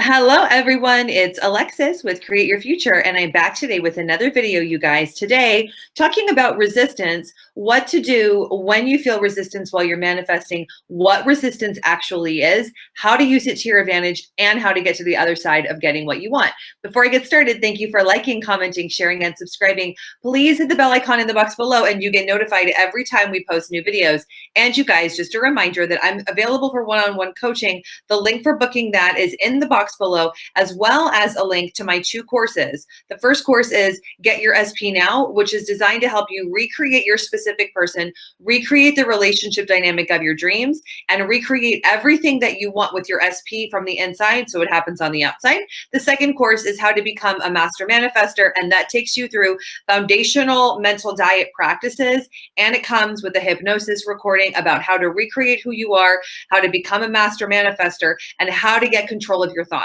Hello, everyone. It's Alexis with Create Your Future, and I'm back today with another video, you guys. Today, talking about resistance, what to do when you feel resistance while you're manifesting, what resistance actually is, how to use it to your advantage, and how to get to the other side of getting what you want. Before I get started, thank you for liking, commenting, sharing, and subscribing. Please hit the bell icon in the box below, and you get notified every time we post new videos. And you guys, just a reminder that I'm available for one-on-one coaching. The link for booking that is in the box below, as well as a link to my 2 courses. The first course is Get Your SP Now, which is designed to help you recreate your specific person, recreate the relationship dynamic of your dreams, and recreate everything that you want with your SP from the inside so it happens on the outside. The second course is How to Become a Master Manifester, and that takes you through foundational mental diet practices, and it comes with a hypnosis recording about how to recreate who you are, how to become a master manifester, and how to get control of your thoughts.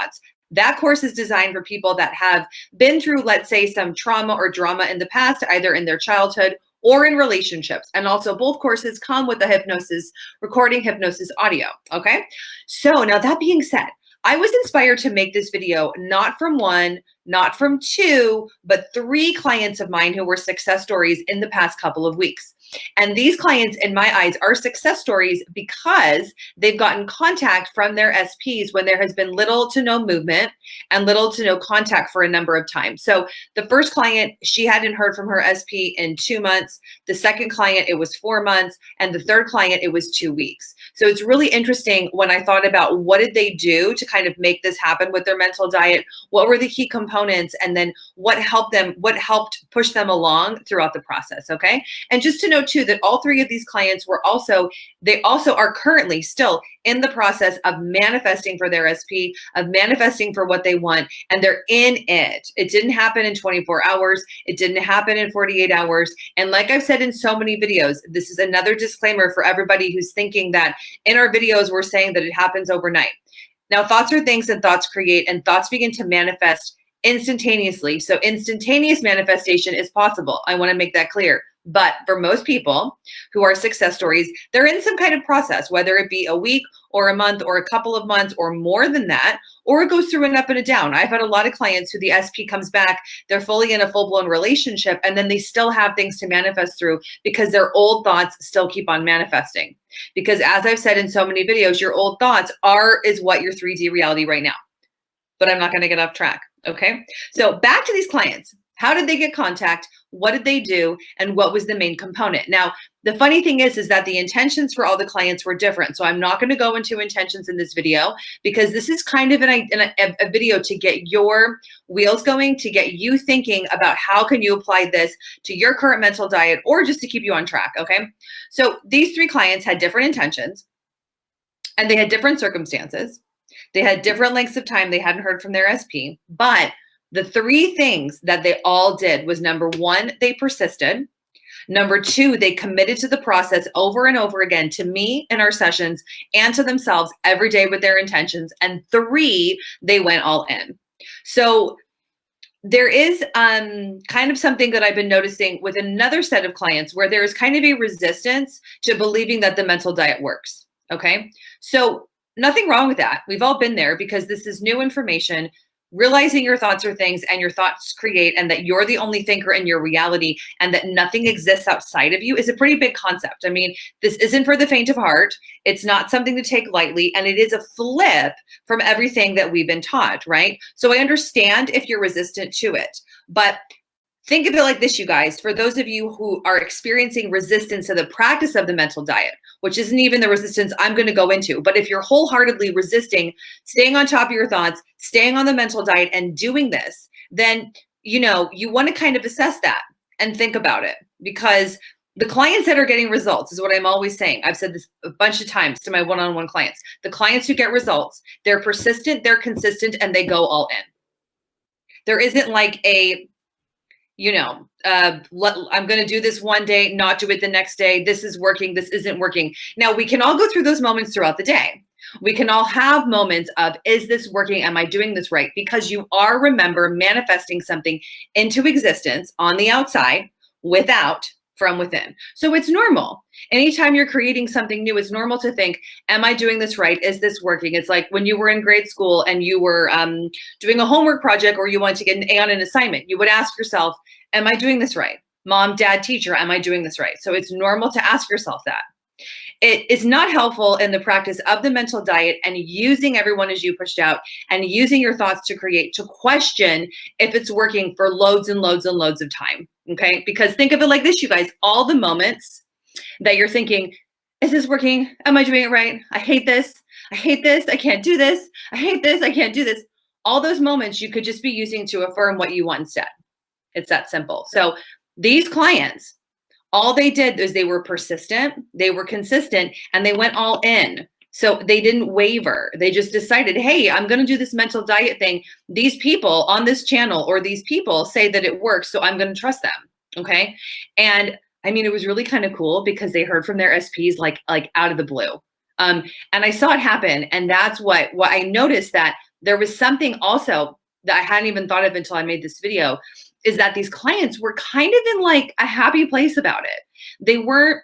That course is designed for people that have been through, let's say, some trauma or drama in the past, either in their childhood or in relationships. And also both courses come with a hypnosis recording, hypnosis audio, okay? So now that being said, I was inspired to make this video not from 1, not from 2, but 3 clients of mine who were success stories in the past couple of weeks. And these clients, in my eyes, are success stories because they've gotten contact from their SPs when there has been little to no movement and little to no contact for a number of times. So the first client, she hadn't heard from her SP in 2 months. The second client, it was 4 months. And the third client, it was 2 weeks. So it's really interesting when I thought about what did they do to kind of make this happen with their mental diet? What were the key components? And then what helped push them along throughout the process, okay? And just to know too that all 3 of these clients they also are currently still in the process of manifesting for their SP, of manifesting for what they want, and they're in it. It didn't happen in 24 hours. It didn't happen in 48 hours. And like I've said in so many videos, this is another disclaimer for everybody who's thinking that in our videos, we're saying that it happens overnight. Now, thoughts are things and thoughts create, and thoughts begin to manifest instantaneously. So instantaneous manifestation is possible. I want to make that clear. But for most people who are success stories, they're in some kind of process, whether it be a week or a month or a couple of months or more than that, or it goes through an up and a down. I've had a lot of clients who the SP comes back, they're fully in a full-blown relationship, and then they still have things to manifest through because their old thoughts still keep on manifesting. Because as I've said in so many videos, your old thoughts is what your 3D reality right now. But I'm not going to get off track, okay? So back to these clients. How did they get contact? What did they do? And what was the main component? Now, the funny thing is that the intentions for all the clients were different. So I'm not going to go into intentions in this video because this is kind of a video to get your wheels going, to get you thinking about how can you apply this to your current mental diet or just to keep you on track, okay? So these 3 clients had different intentions and they had different circumstances. They had different lengths of time they hadn't heard from their SP, but the 3 things that they all did was number 1, they persisted. Number 2, they committed to the process over and over again to me in our sessions and to themselves every day with their intentions. And 3, they went all in. So there is kind of something that I've been noticing with another set of clients where there is kind of a resistance to believing that the mental diet works. Okay. So nothing wrong with that. We've all been there because this is new information. Realizing your thoughts are things and your thoughts create, and that you're the only thinker in your reality and that nothing exists outside of you is a pretty big concept. I mean, this isn't for the faint of heart. It's not something to take lightly, and it is a flip from everything that we've been taught, right? So I understand if you're resistant to it, but think of it like this, you guys, for those of you who are experiencing resistance to the practice of the mental diet, which isn't even the resistance I'm going to go into, but if you're wholeheartedly resisting staying on top of your thoughts, staying on the mental diet and doing this, then, you want to kind of assess that and think about it, because the clients that are getting results is what I'm always saying. I've said this a bunch of times to my one-on-one clients. The clients who get results, they're persistent, they're consistent, and they go all in. There isn't like I'm going to do this one day, not do it the next day. This is working. This isn't working. Now, we can all go through those moments throughout the day. We can all have moments of, is this working? Am I doing this right? Because you are, remember, manifesting something into existence on the outside without from within. So it's normal. Anytime you're creating something new, it's normal to think, am I doing this right? Is this working? It's like when you were in grade school and you were doing a homework project or you wanted to get an A on an assignment, you would ask yourself, am I doing this right? Mom, dad, teacher, am I doing this right? So it's normal to ask yourself that. It is not helpful in the practice of the mental diet and using everyone as you pushed out and using your thoughts to create, to question if it's working for loads and loads and loads of time, okay? Because think of it like this, you guys, all the moments that you're thinking, is this working? Am I doing it right? I hate this. I hate this. I can't do this. I hate this. I can't do this. All those moments you could just be using to affirm what you want instead. It's that simple. So these clients, all they did is they were persistent, they were consistent, and they went all in. So they didn't waver. They just decided, hey, I'm going to do this mental diet thing. These people on this channel or these people say that it works, so I'm going to trust them. Okay. And I mean, it was really kind of cool because they heard from their SPs like out of the blue. And I saw it happen. And that's what I noticed, that there was something also that I hadn't even thought of until I made this video, is that these clients were kind of in like a happy place about it. They weren't,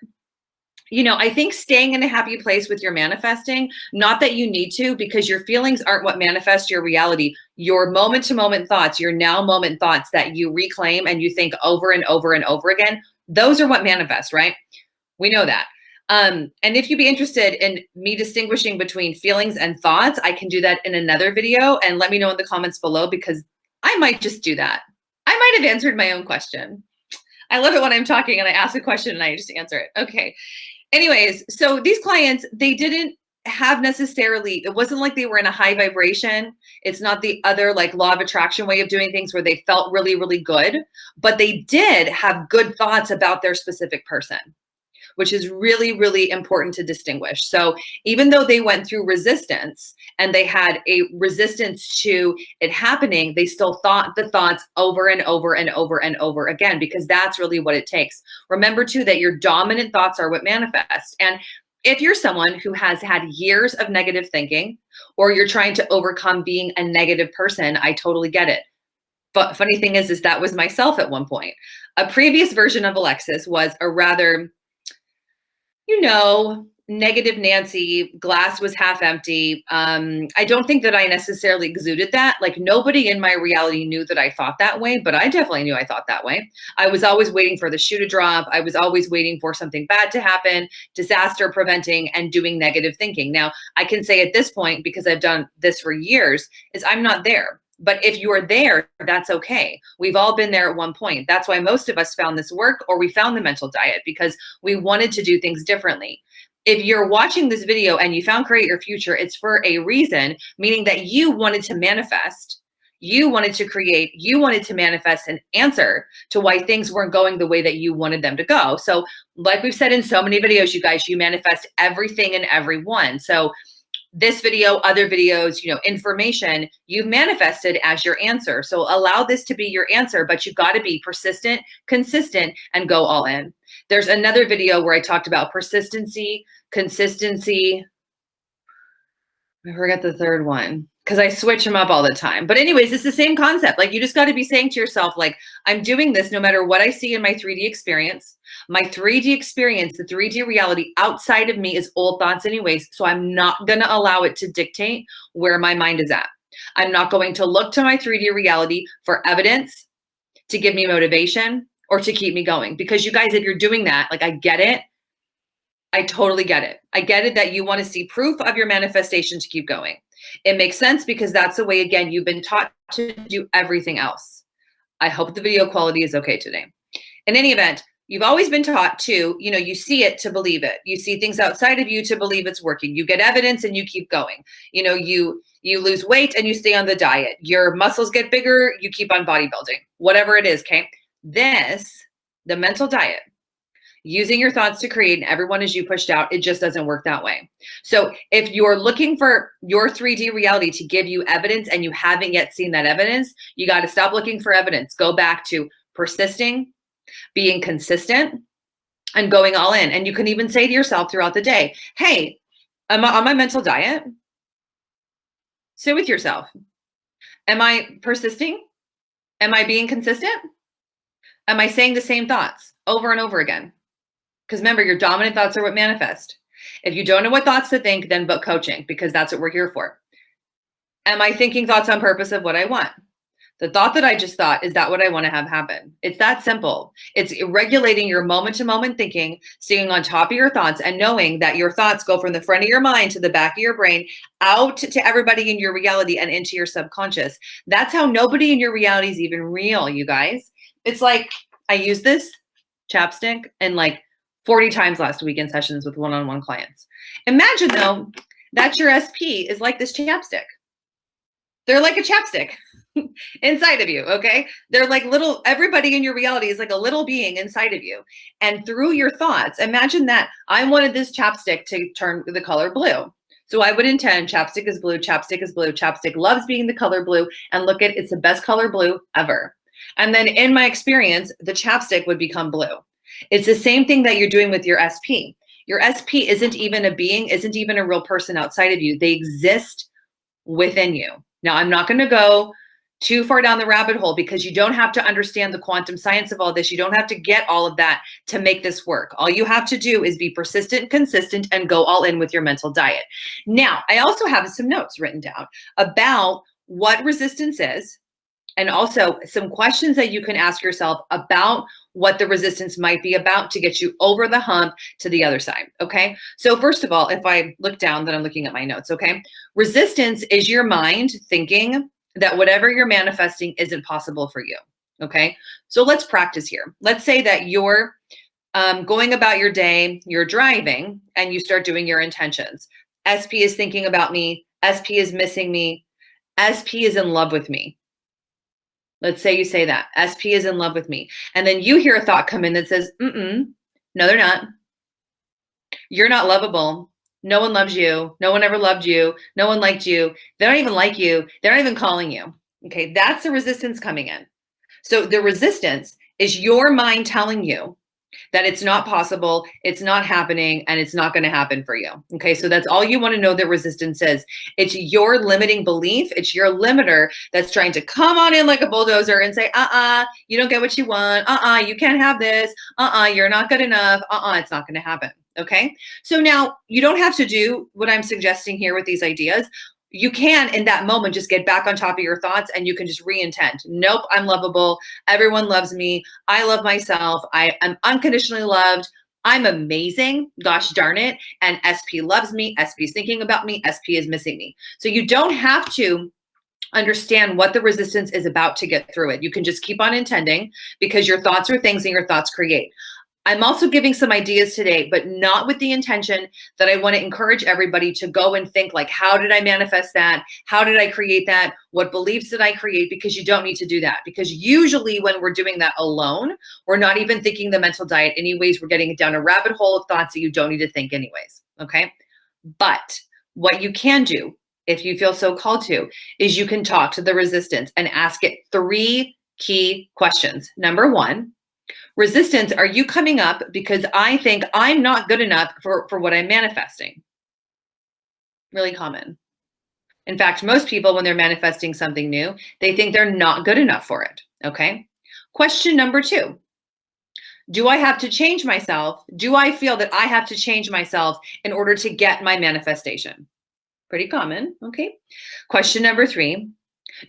I think staying in a happy place with your manifesting, not that you need to, because your feelings aren't what manifest your reality. Your moment to moment thoughts, your now moment thoughts that you reclaim and you think over and over and over again, those are what manifest, right? We know that. And if you'd be interested in me distinguishing between feelings and thoughts, I can do that in another video, and let me know in the comments below, because I might just do that. I might have answered my own question. I love it when I'm talking and I ask a question and I just answer it. Okay. Anyways, so these clients, they didn't have necessarily, it wasn't like they were in a high vibration. It's not the other like law of attraction way of doing things where they felt really, really good, but they did have good thoughts about their specific person, which is really, really important to distinguish. So even though they went through resistance and they had a resistance to it happening, they still thought the thoughts over and over and over and over again, because that's really what it takes. Remember too, that your dominant thoughts are what manifest. And if you're someone who has had years of negative thinking, or you're trying to overcome being a negative person, I totally get it. But funny thing is that was myself at one point. A previous version of Alexis was a rather, negative Nancy, glass was half empty. I don't think that I necessarily exuded that. Like, nobody in my reality knew that I thought that way, but I definitely knew I thought that way. I was always waiting for the shoe to drop. I was always waiting for something bad to happen, disaster preventing, and doing negative thinking. Now, I can say at this point, because I've done this for years, is I'm not there. But if you are there, that's okay. We've all been there at one point. That's why most of us found this work, or we found the mental diet, because we wanted to do things differently. If you're watching this video and you found Create Your Future, it's for a reason, meaning that you wanted to manifest, you wanted to create, you wanted to manifest an answer to why things weren't going the way that you wanted them to go. So like we've said in so many videos, you guys, you manifest everything and everyone. So this video, other videos, information you've manifested as your answer. So allow this to be your answer, but you've got to be persistent, consistent, and go all in. There's another video where I talked about persistency, consistency. I forgot the third one because I switch them up all the time. But anyways, it's the same concept. Like, you just got to be saying to yourself, like, I'm doing this no matter what I see in my 3D experience. My 3D experience, the 3D reality outside of me is old thoughts anyways. So I'm not going to allow it to dictate where my mind is at. I'm not going to look to my 3D reality for evidence to give me motivation or to keep me going. Because you guys, if you're doing that, like, I get it. I totally get it. I get it that you want to see proof of your manifestation to keep going. It makes sense because that's the way, again, you've been taught to do everything else. I hope the video quality is okay today. In any event, you've always been taught to, you see it to believe it. You see things outside of you to believe it's working. You get evidence and you keep going. You lose weight and you stay on the diet. Your muscles get bigger, you keep on bodybuilding. Whatever it is, okay? The mental diet, using your thoughts to create, and everyone as you pushed out, it just doesn't work that way. So if you're looking for your 3D reality to give you evidence and you haven't yet seen that evidence, you got to stop looking for evidence. Go back to persisting, being consistent, and going all in. And you can even say to yourself throughout the day, hey, am I on my mental diet? Sit with yourself. Am I persisting? Am I being consistent? Am I saying the same thoughts over and over again? Because remember, your dominant thoughts are what manifest. If you don't know what thoughts to think, then book coaching, because that's what we're here for. Am I thinking thoughts on purpose of what I want? The thought that I just thought, is that what I want to have happen? It's that simple. It's regulating your moment to moment thinking, staying on top of your thoughts, and knowing that your thoughts go from the front of your mind to the back of your brain, out to everybody in your reality and into your subconscious. That's how nobody in your reality is even real, you guys. It's like, I use this chapstick and like 40 times last week in sessions with one-on-one clients. Imagine though, that your SP is like this chapstick. They're like a chapstick inside of you, okay? They're like little, everybody in your reality is like a little being inside of you. And through your thoughts, imagine that I wanted this chapstick to turn the color blue. So I would intend chapstick is blue, chapstick is blue, chapstick loves being the color blue, and look at, it's the best color blue ever. And then in my experience, the chapstick would become blue. It's the same thing that you're doing with your SP. Your SP isn't even a being, isn't even a real person outside of you. They exist within you. Now, I'm not going to go too far down the rabbit hole, because you don't have to understand the quantum science of all this. You don't have to get all of that to make this work. All you have to do is be persistent and consistent and go all in with your mental diet. Now, I also have some notes written down about what resistance is, and also some questions that you can ask yourself about what the resistance might be about to get you over the hump to the other side, okay? So first of all, if I look down, then I'm looking at my notes, okay? Resistance is your mind thinking that whatever you're manifesting isn't possible for you, okay? So let's practice here. Let's say that you're going about your day, you're driving, and you start doing your intentions. SP is thinking about me. SP is missing me. SP is in love with me. Let's say you say that, SP is in love with me. And then you hear a thought come in that says, no, they're not. You're not lovable. No one loves you. No one ever loved you. No one liked you. They don't even like you. They're not even calling you. Okay, that's the resistance coming in. So the resistance is your mind telling you that it's not possible, it's not happening, and it's not going to happen for you. Okay, so that's all you want to know that resistance is. It's your limiting belief. It's your limiter that's trying to come on in like a bulldozer and say, you don't get what you want. You can't have this. You're not good enough. It's not going to happen. Okay, so now you don't have to do what I'm suggesting here with these ideas. You can, in that moment, just get back on top of your thoughts, and you can just re-intend. Nope, I'm lovable. Everyone loves me. I love myself. I am unconditionally loved. I'm amazing. Gosh darn it. And SP loves me. SP is thinking about me. SP is missing me. So you don't have to understand what the resistance is about to get through it. You can just keep on intending, because your thoughts are things and your thoughts create. I'm also giving some ideas today, but not with the intention that I want to encourage everybody to go and think like, how did I manifest that? How did I create that? What beliefs did I create? Because you don't need to do that. Because usually when we're doing that alone, we're not even thinking the mental diet anyways. We're getting down a rabbit hole of thoughts that you don't need to think anyways, okay? But what you can do, if you feel so called to, is you can talk to the resistance and ask it 3 key questions. Number 1, resistance, are you coming up because I think I'm not good enough for what I'm manifesting? Really common. In fact, most people, when they're manifesting something new, they think they're not good enough for it, okay? Question number 2, do I have to change myself? Do I feel that I have to change myself in order to get my manifestation? Pretty common, okay? Question number 3,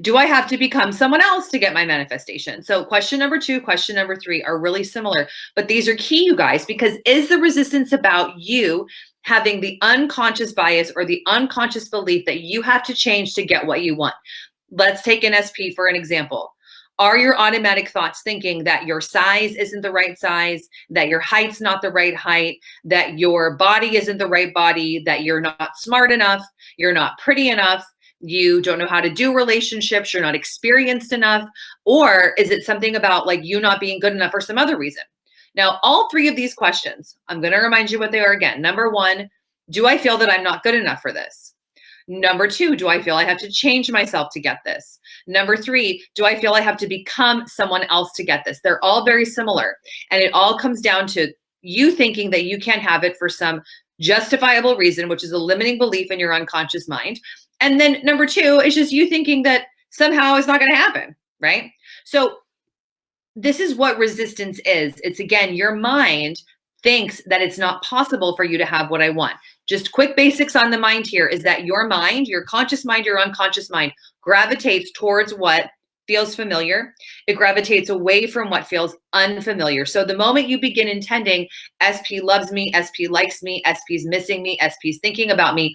do I have to become someone else to get my manifestation? So question number 2, question number 3 are really similar, but these are key, you guys, because is the resistance about you having the unconscious bias or the unconscious belief that you have to change to get what you want? Let's take an SP for an example. Are your automatic thoughts thinking that your size isn't the right size, that your height's not the right height, that your body isn't the right body, that you're not smart enough, you're not pretty enough, you don't know how to do relationships, you're not experienced enough? Or is it something about like you not being good enough for some other reason? Now, all 3 of these questions, I'm going to remind you what they are again. Number 1, do I feel that I'm not good enough for this? Number 2, do I feel I have to change myself to get this? Number 3, do I feel I have to become someone else to get this? They're all very similar. And it all comes down to you thinking that you can't have it for some justifiable reason, which is a limiting belief in your unconscious mind. And then number 2 is just you thinking that somehow it's not going to happen, right? So this is what resistance is. It's, again, your mind thinks that it's not possible for you to have what I want. Just quick basics on the mind here is that your mind, your conscious mind, your unconscious mind gravitates towards what feels familiar. It gravitates away from what feels unfamiliar. So the moment you begin intending, SP loves me, SP likes me, SP's missing me, SP's thinking about me,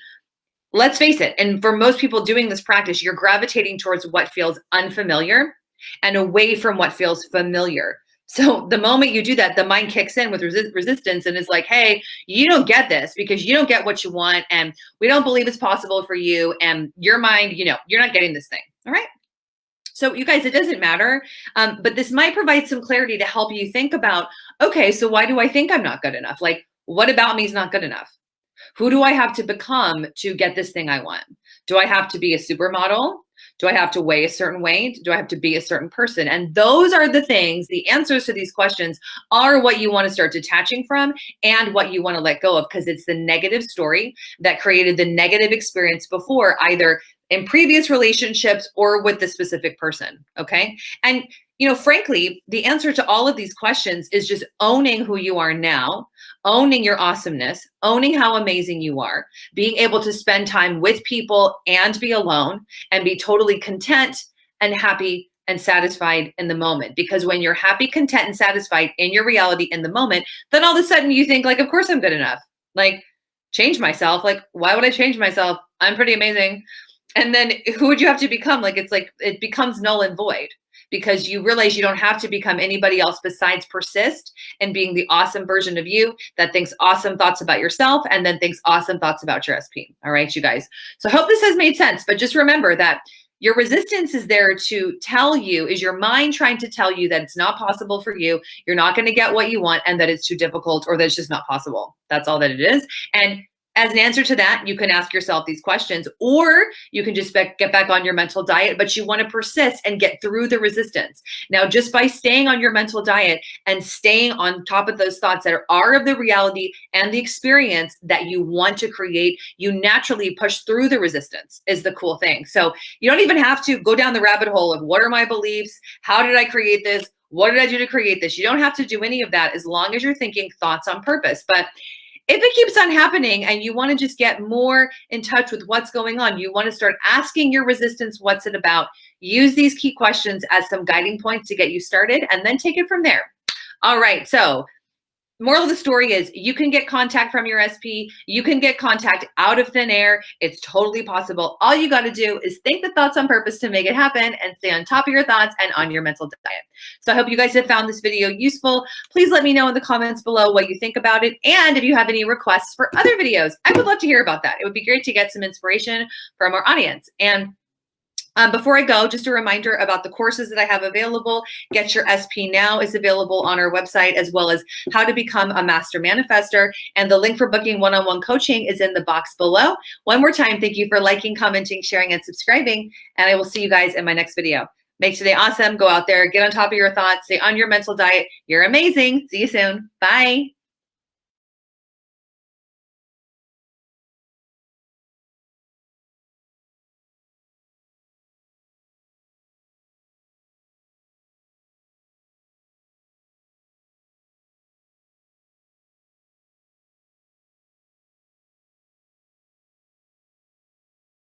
let's face it, and for most people doing this practice, you're gravitating towards what feels unfamiliar and away from what feels familiar. So the moment you do that, the mind kicks in with resistance and is like, hey, you don't get this because you don't get what you want, and we don't believe it's possible for you, and your mind, you know, you're not getting this thing. All right. So you guys, it doesn't matter, but this might provide some clarity to help you think about, okay, so why do I think I'm not good enough? Like, what about me is not good enough? Who do I have to become to get this thing I want? Do I have to be a supermodel? Do I have to weigh a certain weight? Do I have to be a certain person? And those are the things, the answers to these questions are what you want to start detaching from and what you want to let go of, because it's the negative story that created the negative experience before, either in previous relationships or with the specific person, okay? And, you know, frankly, the answer to all of these questions is just owning who you are now, owning your awesomeness, owning how amazing you are, being able to spend time with people and be alone and be totally content and happy and satisfied in the moment. Because when you're happy, content, and satisfied in your reality in the moment, then all of a sudden you think, like, of course I'm good enough. Like, change myself. Like, why would I change myself? I'm pretty amazing. And then who would you have to become? Like, it's like, it becomes null and void because you realize you don't have to become anybody else besides persist in being the awesome version of you that thinks awesome thoughts about yourself and then thinks awesome thoughts about your SP. All right, you guys. So I hope this has made sense, but just remember that your resistance is there to tell you, is your mind trying to tell you that it's not possible for you, you're not going to get what you want, and that it's too difficult or that it's just not possible. That's all that it is. And as an answer to that, you can ask yourself these questions, or you can just get back on your mental diet, but you want to persist and get through the resistance. Now, just by staying on your mental diet and staying on top of those thoughts that are of the reality and the experience that you want to create, you naturally push through the resistance is the cool thing. So you don't even have to go down the rabbit hole of what are my beliefs? How did I create this? What did I do to create this? You don't have to do any of that as long as you're thinking thoughts on purpose. But if it keeps on happening and you want to just get more in touch with what's going on, you want to start asking your resistance, what's it about? Use these key questions as some guiding points to get you started and then take it from there. All right, so moral of the story is you can get contact from your SP. You can get contact out of thin air. It's totally possible. All you got to do is think the thoughts on purpose to make it happen and stay on top of your thoughts and on your mental diet. So I hope you guys have found this video useful. Please let me know in the comments below what you think about it. And if you have any requests for other videos, I would love to hear about that. It would be great to get some inspiration from our audience. And before I go, just a reminder about the courses that I have available. Get Your SP Now is available on our website, as well as How to Become a Master Manifester. And the link for booking one-on-one coaching is in the box below. One more time, thank you for liking, commenting, sharing, and subscribing. And I will see you guys in my next video. Make today awesome. Go out there, get on top of your thoughts, stay on your mental diet. You're amazing. See you soon. Bye.